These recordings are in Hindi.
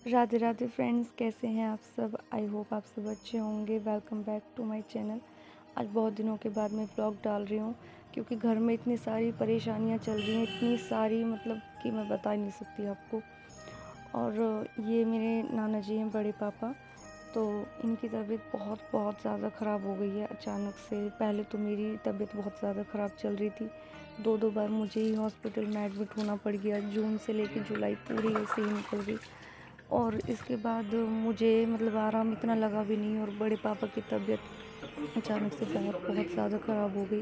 राधे राधे फ्रेंड्स, कैसे हैं आप सब। आई होप आप सब अच्छे होंगे। Welcome back to my channel. आज बहुत दिनों के बाद मैं व्लॉग डाल रही हूँ क्योंकि घर में इतनी सारी परेशानियाँ चल रही हैं, इतनी सारी मतलब कि मैं बता नहीं सकती आपको। और ये मेरे नाना जी हैं, बड़े पापा। तो इनकी तबीयत बहुत बहुत ज़्यादा ख़राब हो गई है अचानक से। पहले तो मेरी तबीयत बहुत ज़्यादा ख़राब चल रही थी, दो दो बार मुझे ही हॉस्पिटल में एडमिट होना पड़ गया। जून से लेकर जुलाई पूरी ऐसे ही निकल गई। और इसके बाद मुझे मतलब आराम इतना लगा भी नहीं, और बड़े पापा की तबीयत अचानक से बहुत बहुत ज़्यादा ख़राब हो गई,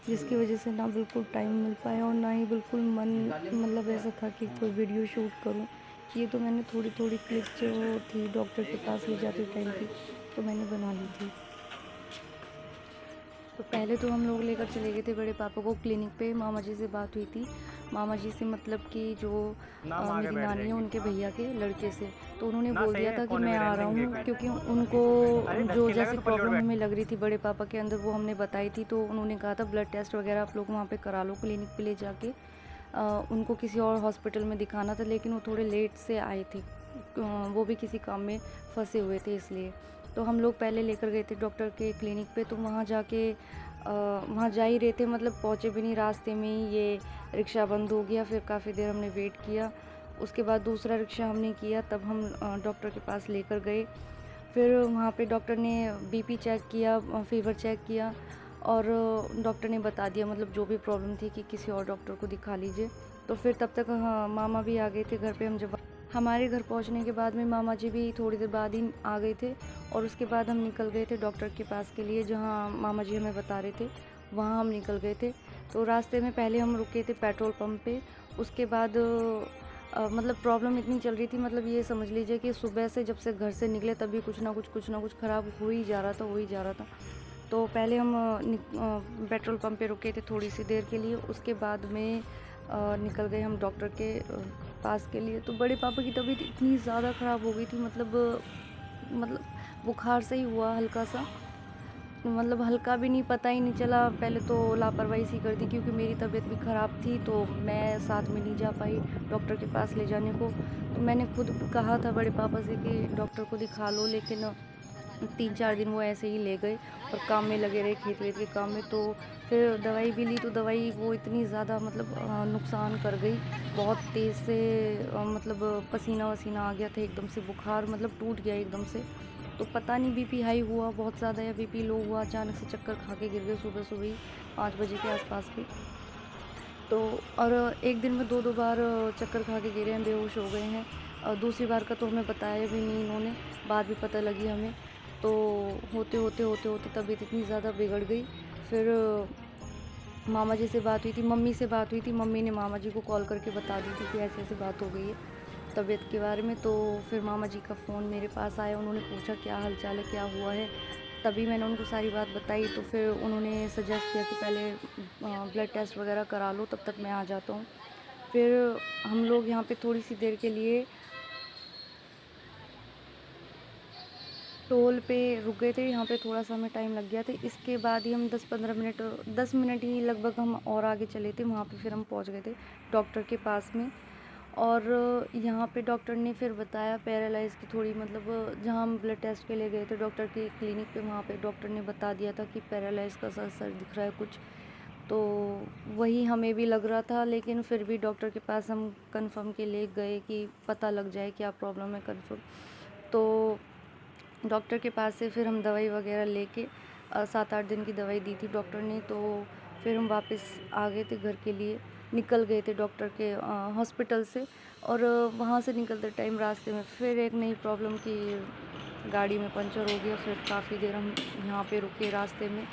जिसकी वजह से ना बिल्कुल टाइम मिल पाया और ना ही बिल्कुल मन मतलब ऐसा था कि कोई वीडियो शूट करूं। ये तो मैंने थोड़ी थोड़ी क्लिप जो थी डॉक्टर के पास ले जाते टाइम की तो मैंने बना ली थी। तो पहले तो हम लोग लेकर चले गए थे बड़े पापा को क्लिनिक पे। मामा जी से बात हुई थी, मामा जी से मतलब कि जो नाम आगे मेरी बैठ नानी है जाएंगे। उनके भैया के लड़के से। तो उन्होंने ना बोल सही दिया है, था कि कोने मैं में आ रहने रहा देंगे। हूँ, क्योंकि उनको अरे जो ढकेल लगा जैसे तो पल्ले और प्रॉब्लम बैठ। हमें लग रही थी बड़े पापा के अंदर वो हमने बताई थी। तो उन्होंने कहा था ब्लड टेस्ट वगैरह आप लोग वहाँ पे करा लो, क्लिनिक पे ले जाके। उनको किसी और हॉस्पिटल में दिखाना था, लेकिन वो थोड़े लेट से आए थे। वो भी किसी काम में फंसे हुए थे इसलिए। तो हम लोग पहले लेकर गए थे डॉक्टर के क्लिनिक पे। तो वहाँ जाके वहाँ जा ही रहे थे, मतलब पहुँचे भी नहीं, रास्ते में ही ये रिक्शा बंद हो गया। फिर काफ़ी देर हमने वेट किया, उसके बाद दूसरा रिक्शा हमने किया, तब हम डॉक्टर के पास लेकर गए। फिर वहाँ पे डॉक्टर ने बीपी चेक किया, फ़ीवर चेक किया, और डॉक्टर ने बता दिया मतलब जो भी प्रॉब्लम थी कि किसी और डॉक्टर को दिखा लीजिए। तो फिर तब तक हाँ मामा भी आ गए थे घर पे। हम जब हमारे घर पहुंचने के बाद में मामा जी भी थोड़ी देर बाद ही आ गए थे। और उसके बाद हम निकल गए थे डॉक्टर के पास के लिए, जहां मामा जी हमें बता रहे थे वहां हम निकल गए थे। तो रास्ते में पहले हम रुके थे पेट्रोल पंप पे। उसके बाद मतलब प्रॉब्लम इतनी चल रही थी, मतलब ये समझ लीजिए कि सुबह से जब से घर से निकले तभी कुछ ना कुछ ख़राब हो ही जा रहा था, हो ही जा रहा था। तो पहले हम पेट्रोल पंप पे रुके थे थोड़ी सी देर के लिए। उसके बाद में निकल गए हम डॉक्टर के पास के लिए। तो बड़े पापा की तबीयत इतनी ज़्यादा ख़राब हो गई थी, मतलब बुखार से ही हुआ हल्का सा, मतलब हल्का भी नहीं, पता ही नहीं चला। पहले तो लापरवाही सी कर दी क्योंकि मेरी तबीयत भी ख़राब थी, तो मैं साथ में नहीं जा पाई डॉक्टर के पास ले जाने को। तो मैंने खुद कहा था बड़े पापा से कि डॉक्टर को दिखा लो, लेकिन 3-4 दिन वो ऐसे ही ले गए और काम में लगे रहे, खेत वेत के काम में। तो फिर दवाई भी ली, तो दवाई वो इतनी ज़्यादा मतलब नुकसान कर गई। बहुत तेज़ से मतलब पसीना वसीना आ गया था एकदम से, बुखार मतलब टूट गया एकदम से। तो पता नहीं बीपी हाई हुआ बहुत ज़्यादा या बीपी लो हुआ, अचानक से चक्कर खा के गिर गए सुबह सुबह ही 5 बजे के आसपास के। तो और एक दिन में दो दो बार चक्कर खा के गिरे हैं, बेहोश हो गए हैं। दूसरी बार का तो हमें बताया भी नहीं इन्होंने, बाद में पता लगी हमें। तो होते तबीयत इतनी ज़्यादा बिगड़ गई। फिर मामा जी से बात हुई थी, मम्मी से बात हुई थी। मम्मी ने मामा जी को कॉल करके बता दी थी कि ऐसे ऐसे बात हो गई है तबीयत के बारे में। तो फिर मामा जी का फ़ोन मेरे पास आया, उन्होंने पूछा क्या हाल चाल है, क्या हुआ है। तभी मैंने उनको सारी बात बताई। तो फिर उन्होंने सजेस्ट किया कि पहले ब्लड टेस्ट वगैरह करा लो, तब तक मैं आ जाता हूँ। फिर हम लोग यहाँ पे थोड़ी सी देर के लिए टोल पे रुक गए थे, यहाँ पे थोड़ा सा हमें टाइम लग गया था। इसके बाद ही हम 10-15 मिनट, 10 मिनट ही लगभग हम और आगे चले थे। वहाँ पे फिर हम पहुँच गए थे डॉक्टर के पास में। और यहाँ पे डॉक्टर ने फिर बताया पैरालाइज़ की थोड़ी, मतलब जहाँ हम ब्लड टेस्ट के लिए गए थे डॉक्टर की क्लिनिक पे, वहाँ पे डॉक्टर ने बता दिया था कि पैरालाइज़ का सा असर दिख रहा है कुछ। तो वही हमें भी लग रहा था, लेकिन फिर भी डॉक्टर के पास हम कंफर्म के लिए गए कि पता लग जाए क्या प्रॉब्लम है कंफर्म। तो डॉक्टर के पास से फिर हम दवाई वगैरह लेके 7-8 दिन की दवाई दी थी डॉक्टर ने। तो फिर हम वापस आ गए थे घर के लिए, निकल गए थे डॉक्टर के हॉस्पिटल से। और वहाँ से निकलते टाइम रास्ते में फिर एक नई प्रॉब्लम की, गाड़ी में पंचर हो गया। फिर काफ़ी देर हम यहाँ पे रुके रास्ते में।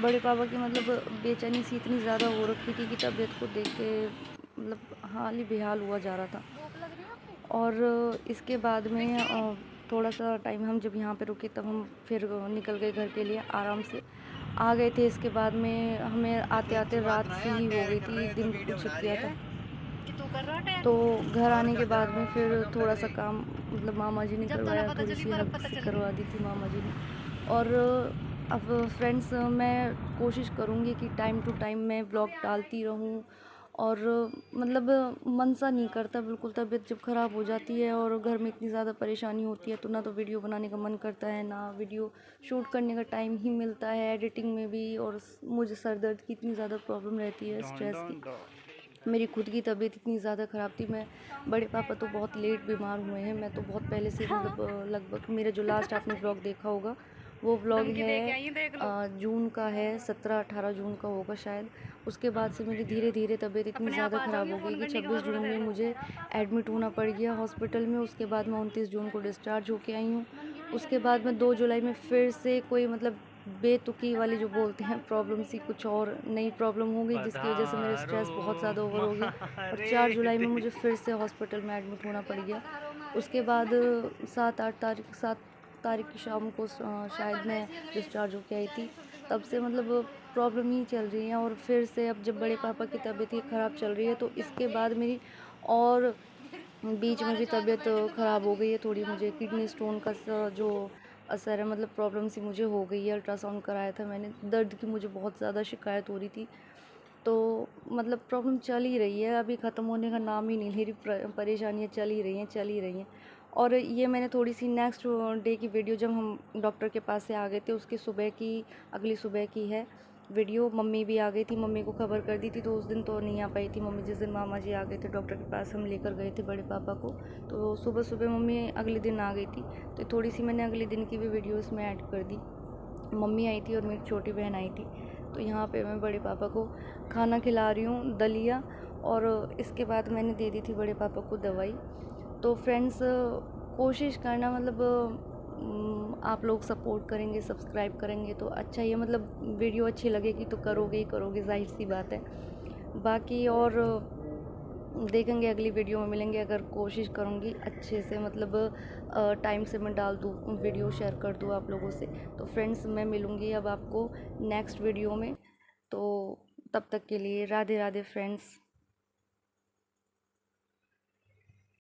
बड़े पापा की मतलब बेचैनी सी इतनी ज़्यादा हो रखी थी कि तबीयत को देख के मतलब हाल ही बेहाल हुआ जा रहा था। और इसके बाद में थोड़ा सा टाइम हम जब यहाँ पे रुके तब हम फिर निकल गए घर के लिए, आराम से आ गए थे। इसके बाद में हमें आते आते रात सी ही हो गई थी, दिन बिल्कुल छिप गया था। तो घर आने के बाद में फिर थोड़ा सा काम मतलब मामा जी ने करवाया, थोड़ी सी हेल्प सी करवा दी थी मामा जी ने। और अब फ्रेंड्स मैं कोशिश करूँगी कि टाइम टू टाइम मैं ब्लॉग डालती रहूँ और मतलब मन सा नहीं करता बिल्कुल। तबीयत जब ख़राब हो जाती है और घर में इतनी ज़्यादा परेशानी होती है तो ना तो वीडियो बनाने का मन करता है, ना वीडियो शूट करने का टाइम ही मिलता है, एडिटिंग में भी। और मुझे सर दर्द की इतनी ज़्यादा प्रॉब्लम रहती है, स्ट्रेस की। मेरी खुद की तबीयत इतनी ज़्यादा ख़राब थी। मैं बड़े पापा तो बहुत लेट बीमार हुए हैं, मैं तो बहुत पहले से मतलब लगभग मेरा जो लास्ट आपने व्लॉग देखा होगा वो व्लॉग है जून का है, 17-18 जून का होगा शायद। उसके बाद से मेरी धीरे धीरे तबीयत इतनी ज़्यादा ख़राब हो गई कि 26 जून में मुझे एडमिट होना पड़ गया हॉस्पिटल में। उसके बाद मैं 29 जून को डिस्चार्ज होके आई हूँ। उसके बाद मैं 2 जुलाई में फिर से कोई मतलब बेतुकी वाली जो बोलते हैं प्रॉब्लम सी, कुछ और नई प्रॉब्लम हो गई जिसकी वजह से मेरा स्ट्रेस बहुत ज़्यादा ओवर हो गया और 4 जुलाई में मुझे फिर से हॉस्पिटल में एडमिट होना पड़ गया। उसके बाद 7 तारीख की शाम को शायद मैं डिस्चार्ज होके आई थी। तब से मतलब प्रॉब्लम ही चल रही है। और फिर से अब जब बड़े पापा की तबीयत ही ख़राब चल रही है तो इसके बाद मेरी और बीच में भी तबीयत ख़राब हो गई है थोड़ी। मुझे किडनी स्टोन का जो असर है, मतलब प्रॉब्लम सी मुझे हो गई है। अल्ट्रासाउंड कराया था मैंने, दर्द की मुझे बहुत ज़्यादा शिकायत हो रही थी। तो मतलब प्रॉब्लम चल ही रही है, अभी ख़त्म होने का नाम ही नहीं ले रही। परेशानियाँ चल ही रही हैं, चल ही रही हैं। और ये मैंने थोड़ी सी नेक्स्ट डे की वीडियो, जब हम डॉक्टर के पास से आ गए थे उसके सुबह की, अगली सुबह की है वीडियो। मम्मी भी आ गई थी, मम्मी को खबर कर दी थी तो उस दिन तो नहीं आ पाई थी मम्मी। जिस दिन मामा जी आ गए थे डॉक्टर के पास, हम लेकर गए थे बड़े पापा को, तो सुबह सुबह मम्मी अगले दिन आ गई थी। तो थोड़ी सी मैंने अगले दिन की भी वीडियो इसमें ऐड कर दी। मम्मी आई थी और मेरी छोटी बहन आई थी। तो यहाँ पे मैं बड़े पापा को खाना खिला रही हूँ, दलिया। और इसके बाद मैंने दे दी थी बड़े पापा को दवाई। तो फ्रेंड्स, कोशिश करना, मतलब आप लोग सपोर्ट करेंगे, सब्सक्राइब करेंगे तो अच्छा ही है। मतलब वीडियो अच्छी लगेगी तो करोगे ही करोगे, जाहिर सी बात है। बाकी और देखेंगे, अगली वीडियो में मिलेंगे। अगर कोशिश करूँगी अच्छे से, मतलब टाइम से मैं डाल दूँ वीडियो, शेयर कर दूँ आप लोगों से। तो फ्रेंड्स, मैं मिलूँगी अब आपको नेक्स्ट वीडियो में। तो तब तक के लिए राधे राधे फ्रेंड्स।